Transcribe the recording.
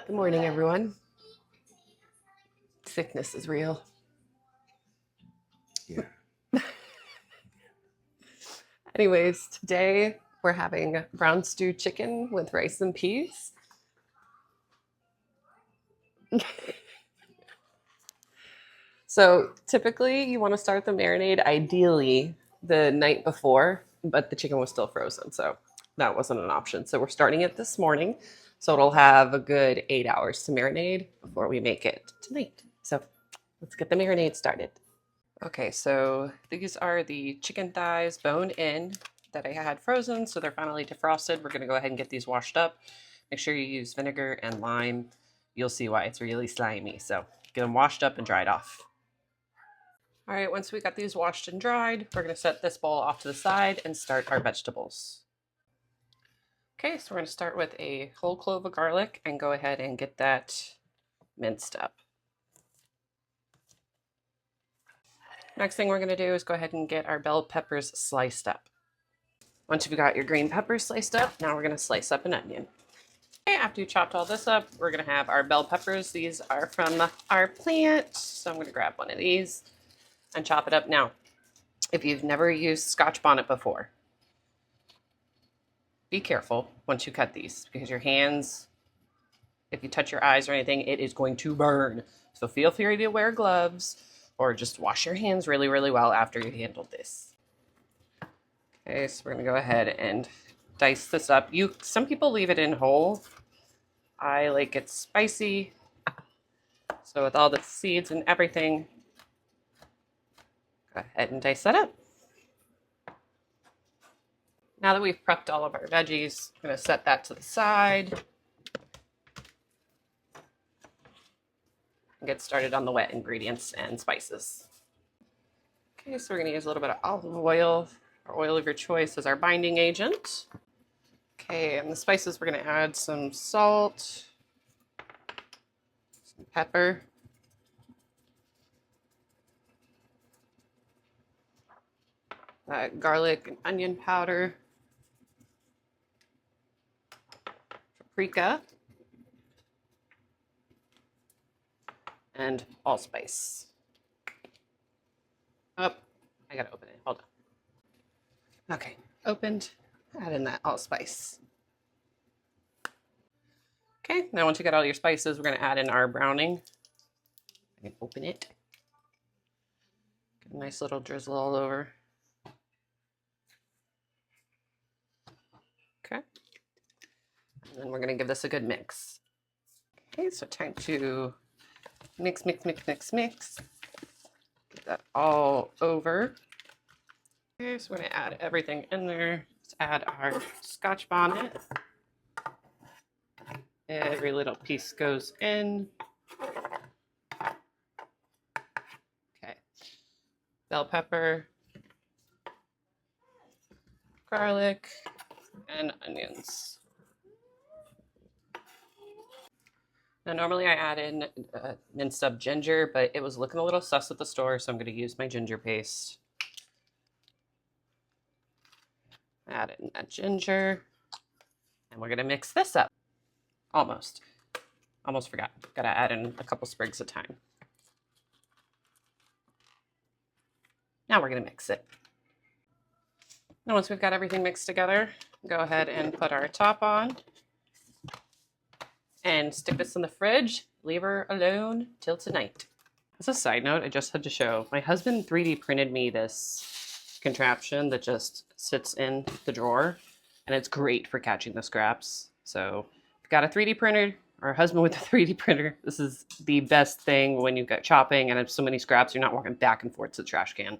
Good morning, everyone. Sickness is real. Yeah. Anyways, today we're having brown stewed chicken with rice and peas. So typically you want to start the marinade ideally the night before, but the chicken was still frozen, so that wasn't an option. So we're starting it this morning. So it'll have a good 8 hours to marinate before we make it tonight. So let's get the marinade started. Okay, so these are the chicken thighs bone in that I had frozen, so they're finally defrosted. We're gonna go ahead and get these washed up. Make sure you use vinegar and lime. You'll see why it's really slimy. So get them washed up and dried off. All right, once we got these washed and dried, we're gonna set this bowl off to the side and start our vegetables. Okay, so we're gonna start with a whole clove of garlic and go ahead and get that minced up. Next thing we're gonna do is go ahead and get our bell peppers sliced up. Once you've got your green peppers sliced up, now we're gonna slice up an onion. Okay, after you chopped all this up, we're gonna have our bell peppers. These are from our plant, so I'm gonna grab one of these and chop it up. Now, if you've never used Scotch bonnet before, be careful once you cut these because your hands, if you touch your eyes or anything, it is going to burn. So feel free to wear gloves or just wash your hands really, really well after you handled this. Okay, so we're gonna go ahead and dice this up. Some people leave it in whole. I like it spicy. So with all the seeds and everything, go ahead and dice that up. Now that we've prepped all of our veggies, I'm gonna set that to the side and get started on the wet ingredients and spices. Okay, so we're gonna use a little bit of olive oil or oil of your choice as our binding agent. Okay, and the spices, we're gonna add some salt, some pepper, garlic and onion powder, paprika, and allspice. Oh, I gotta open it, hold on. Okay, opened, add in that allspice. Okay, now once you got all your spices, we're gonna add in our browning. I can open it. Get a nice little drizzle all over. Okay. And then we're gonna give this a good mix. Okay, so time to mix, mix, mix, mix, mix. Get that all over. Okay, so we're gonna add everything in there. Let's add our Scotch bonnet. Every little piece goes in. Okay. Bell pepper, garlic, and onions. Now, normally I add in minced up ginger, but it was looking a little sus at the store, so I'm going to use my ginger paste. Add in that ginger, and we're going to mix this up. Almost forgot. Got to add in a couple sprigs of thyme. Now we're going to mix it. Now once we've got everything mixed together, go ahead and put our top on. And stick this in the fridge, leave her alone till tonight. As a side note, I just had to show, my husband 3D printed me this contraption that just sits in the drawer, and it's great for catching the scraps. So if you've got a 3D printer or a husband with a 3D printer, this is the best thing when you've got chopping and have so many scraps, you're not walking back and forth to the trash can.